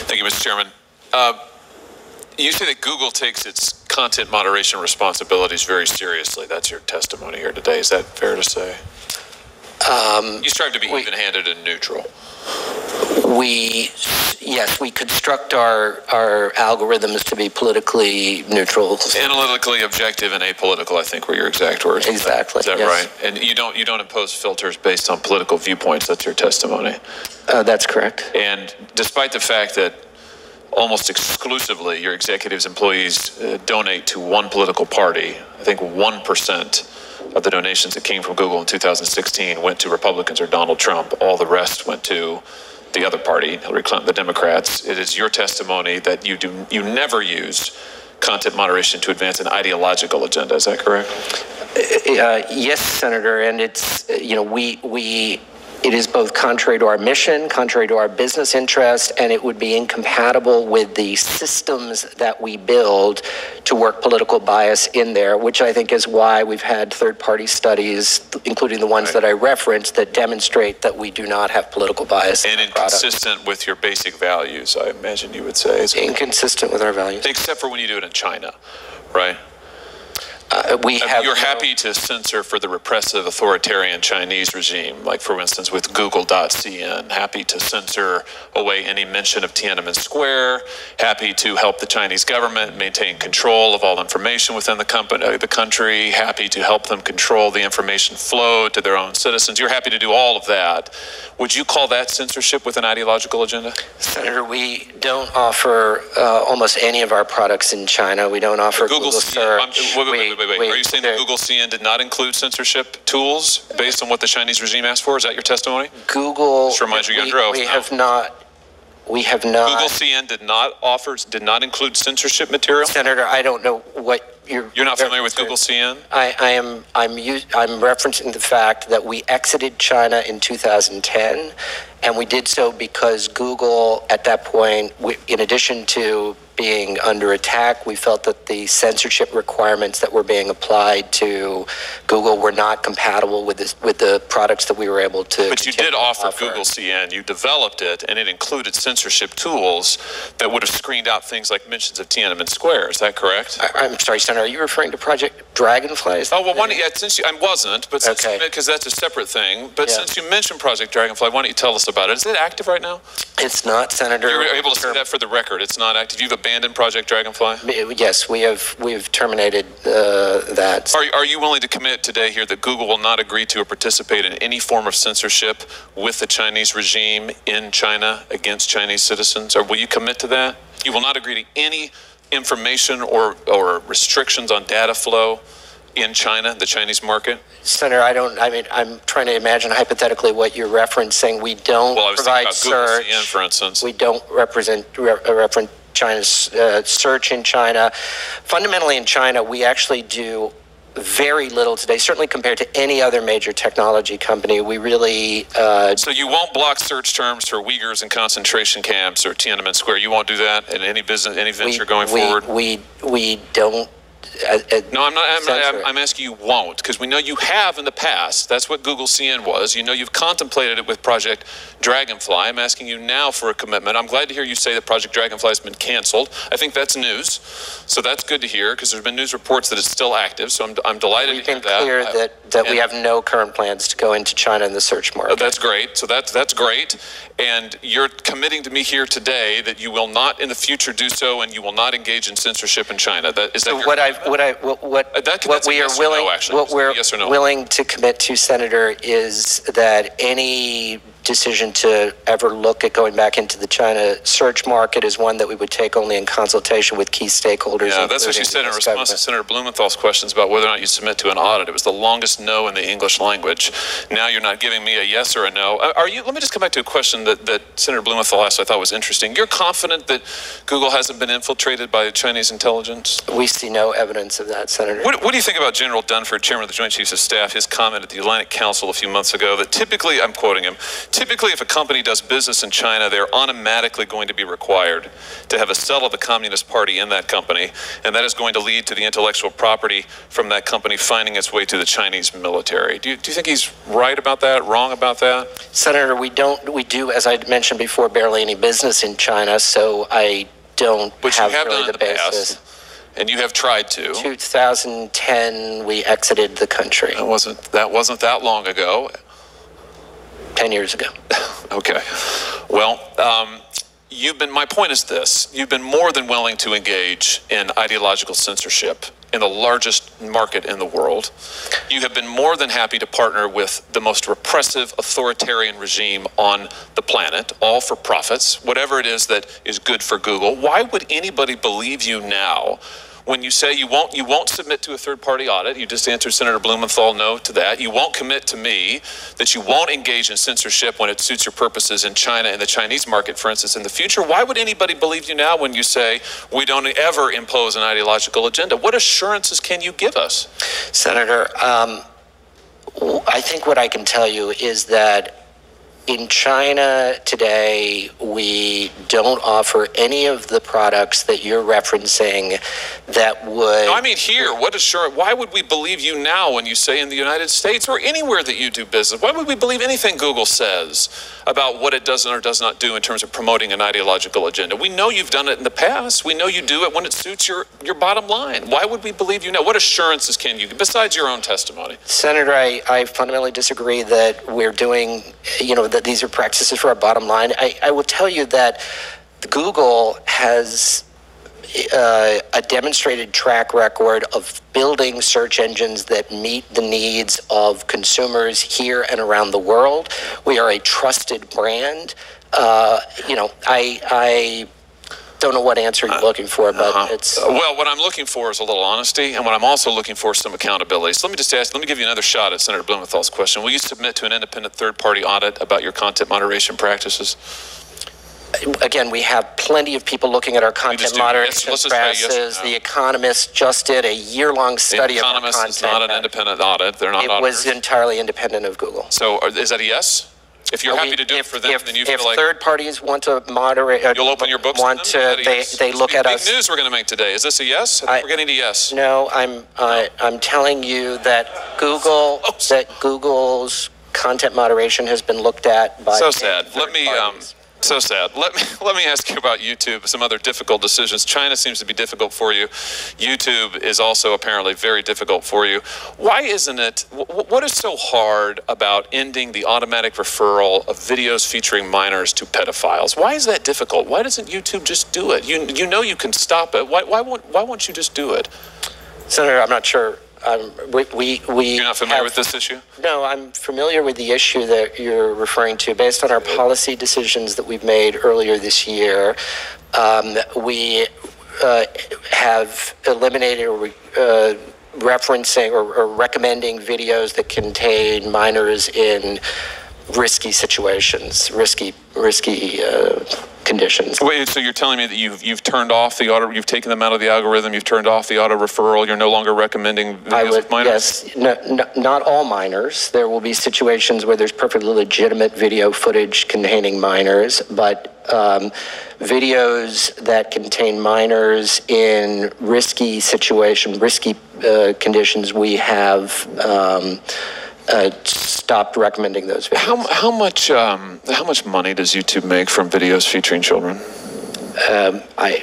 Thank you, Mr. Chairman. You say that Google takes its content moderation responsibilities very seriously. That's your testimony here today. Is that fair to say? You strive to be even-handed and neutral. Yes, we construct our algorithms to be politically neutral. Analytically objective and apolitical, I think, were your exact words. Exactly. Is that yes. right? And you don't impose filters based on political viewpoints. That's your testimony. That's correct. And despite the fact that almost exclusively your executives' employees donate to one political party, I think 1% of the donations that came from Google in 2016 went to Republicans or Donald Trump. All the rest went to the other party, Hillary Clinton, the Democrats. It is your testimony that you never used content moderation to advance an ideological agenda. Is that correct? Yes, Senator, and it's it is both contrary to our mission, contrary to our business interest, and it would be incompatible with the systems that we build to work political bias in there, which I think is why we've had third-party studies, including the ones that I referenced, that demonstrate that we do not have political bias. And inconsistent with your basic values, I imagine you would say. Inconsistent with our values. Except for when you do it in China, right? You're happy to censor for the repressive authoritarian Chinese regime, like for instance with Google.cn, happy to censor away any mention of Tiananmen Square, happy to help the Chinese government maintain control of all information within the country, happy to help them control the information flow to their own citizens. You're happy to do all of that. Would you call that censorship with an ideological agenda? Senator, we don't offer almost any of our products in China. We don't offer Google search. Wait. Are you saying that Google CN did not include censorship tools based on what the Chinese regime asked for? Is that your testimony? Google. Just remind you, you're under oath now. We have not. Google CN did not include censorship material? Senator, I don't know what you're not familiar with Google CN? I'm referencing the fact that we exited China in 2010, and we did so because Google, at that point, in addition to being under attack, we felt that the censorship requirements that were being applied to Google were not compatible with the products that we were able to. But you did offer Google CN. You developed it, and it included censorship tools that would have screened out things like mentions of Tiananmen Square. Is that correct? I'm sorry, Senator. Are you referring to Project Dragonfly? Oh well, I wasn't, but because that's a separate thing. But since you mentioned Project Dragonfly, why don't you tell us about it? Is it active right now? It's not, Senator. You were able to say that for the record. It's not active. You've abandoned Project Dragonfly? Yes, we've terminated that. Are you willing to commit today here that Google will not agree to or participate in any form of censorship with the Chinese regime in China against Chinese citizens? Or will you commit to that? You will not agree to any information or restrictions on data flow in China, the Chinese market? Senator, I'm trying to imagine hypothetically what you're referencing. We don't provide search. Google CN, for instance. We don't reference China's search in China. Fundamentally in China, we actually do very little today, certainly compared to any other major technology company. We really... So you won't block search terms for Uyghurs in concentration camps or Tiananmen Square? You won't do that in any business, any venture going forward? We don't... No, I'm asking you won't, because we know you have in the past. That's what Google CN was. You know you've contemplated it with Project Dragonfly. I'm asking you now for a commitment. I'm glad to hear you say that Project Dragonfly has been canceled. I think that's news. So that's good to hear, because there's been news reports that it's still active. So I'm delighted to hear that. We've been clear that we have no current plans to go into China in the search market. That's great. So that's great. And you're committing to me here today that you will not in the future do so, and you will not engage in censorship in China. What we're willing to commit to, Senator, is that any decision to ever look at going back into the China search market is one that we would take only in consultation with key stakeholders. Yeah, that's what you said in response to Senator Blumenthal's questions about whether or not you submit to an audit. It was the longest no in the English language. Now you're not giving me a yes or a no. Let me just come back to a question that Senator Blumenthal asked I thought was interesting. You're confident that Google hasn't been infiltrated by Chinese intelligence? We see no evidence of that, Senator. What do you think about General Dunford, Chairman of the Joint Chiefs of Staff, his comment at the Atlantic Council a few months ago that typically, I'm quoting him, Typically, if a company does business in China, they're automatically going to be required to have a cell of the Communist Party in that company, and that is going to lead to the intellectual property from that company finding its way to the Chinese military. Do you think he's right about that, wrong about that? Senator, we do, as I mentioned before, barely any business in China, so I don't have really the basis. Past, and you have tried to. 2010, we exited the country. That wasn't that long ago. 10 years ago. Okay. Well, my point is this. You've been more than willing to engage in ideological censorship in the largest market in the world. You have been more than happy to partner with the most repressive authoritarian regime on the planet, all for profits, whatever it is that is good for Google. Why would anybody believe you now when you say you won't submit to a third-party audit? You just answered Senator Blumenthal no to that. You won't commit to me that you won't engage in censorship when it suits your purposes in China and the Chinese market, for instance, in the future. Why would anybody believe you now when you say we don't ever impose an ideological agenda? What assurances can you give us? Senator, I think what I can tell you is that in China today, we don't offer any of the products that you're referencing that would... No, I mean here, why would we believe you now when you say in the United States or anywhere that you do business? Why would we believe anything Google says about what it does or does not do in terms of promoting an ideological agenda? We know you've done it in the past. We know you do it when it suits your bottom line. Why would we believe you now? What assurances can you give, besides your own testimony? Senator, I fundamentally disagree that we're doing, that these are practices for our bottom line. I will tell you that Google has a demonstrated track record of building search engines that meet the needs of consumers here and around the world. We are a trusted brand. I don't know what answer you're looking for, but it's... Well, what I'm looking for is a little honesty, and what I'm also looking for is some accountability. So let me give you another shot at Senator Blumenthal's question. Will you submit to an independent third-party audit about your content moderation practices? Again, we have plenty of people looking at our content moderation practices. Yes, The Economist just did a year-long study of our content. The Economist is not an independent audit. They're not auditors. It was entirely independent of Google. So is that a yes? If you're happy to do it for them, then you feel like... If third parties want to moderate... You'll open your books to them? They look at us... Big news we're going to make today. Is this a yes? We're getting to yes. No, I'm telling you that Google's content moderation has been looked at by... So sad. So sad. Let me ask you about YouTube, some other difficult decisions. China seems to be difficult for you. YouTube is also apparently very difficult for you. Why isn't it, what is so hard about ending the automatic referral of videos featuring minors to pedophiles? Why is that difficult? Why doesn't YouTube just do it? You know you can stop it. Why won't you just do it? Senator, I'm not sure. You're not familiar with this issue? No, I'm familiar with the issue that you're referring to. Based on our policy decisions that we've made earlier this year, we have eliminated referencing or recommending videos that contain minors in risky situations, risky conditions. Wait, so you're telling me that you've turned off the auto, you've taken them out of the algorithm, you've turned off the auto referral, you're no longer recommending videos with minors? Yes, not all minors. There will be situations where there's perfectly legitimate video footage containing minors, but videos that contain minors in risky conditions, we have stopped recommending those videos. How much money does YouTube make from videos featuring children?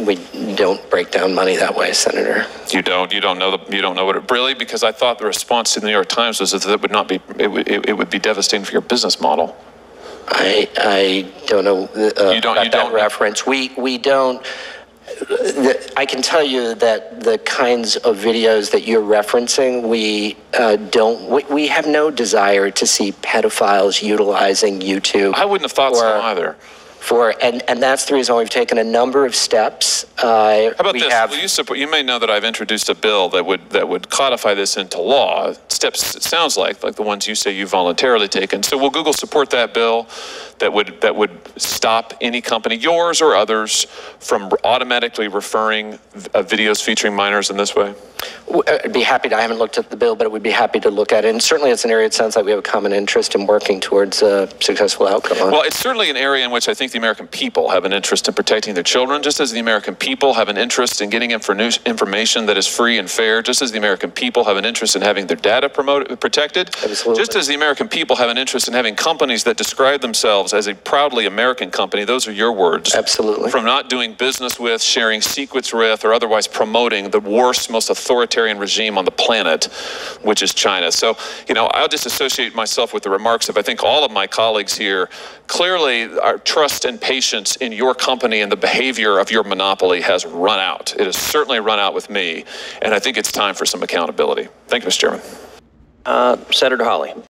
We don't break down money that way, Senator. You don't know what it really, because I thought the response to the New York Times was that it would be devastating for your business model. I don't know about that reference. We don't. I can tell you that the kinds of videos that you're referencing, we have no desire to see pedophiles utilizing YouTube. I wouldn't have thought so either. and that's the reason we've taken a number of steps. How about this? Will you support? You may know that I've introduced a bill that would codify this into law. Steps, it sounds like the ones you say you voluntarily taken. So will Google support that bill that would stop any company, yours or others, from automatically referring videos featuring minors in this way? I'd be happy to. I haven't looked at the bill, but we'd be happy to look at it. And certainly it's an area it sounds like we have a common interest in working towards a successful outcome on. Well, it's certainly an area in which I think the American people have an interest in protecting their children, just as the American people have an interest in getting information that is free and fair, just as the American people have an interest in having their data protected, Absolutely. Just as the American people have an interest in having companies that describe themselves as a proudly American company, those are your words. Absolutely. From not doing business with, sharing secrets with, or otherwise promoting the worst, most authoritarian regime on the planet, which is China. So, I'll just associate myself with the remarks of, I think, all of my colleagues here. Clearly, our trust and patience in your company and the behavior of your monopoly has run out. It has certainly run out with me, and I think it's time for some accountability. Thank you, Mr. Chairman. Senator Hawley.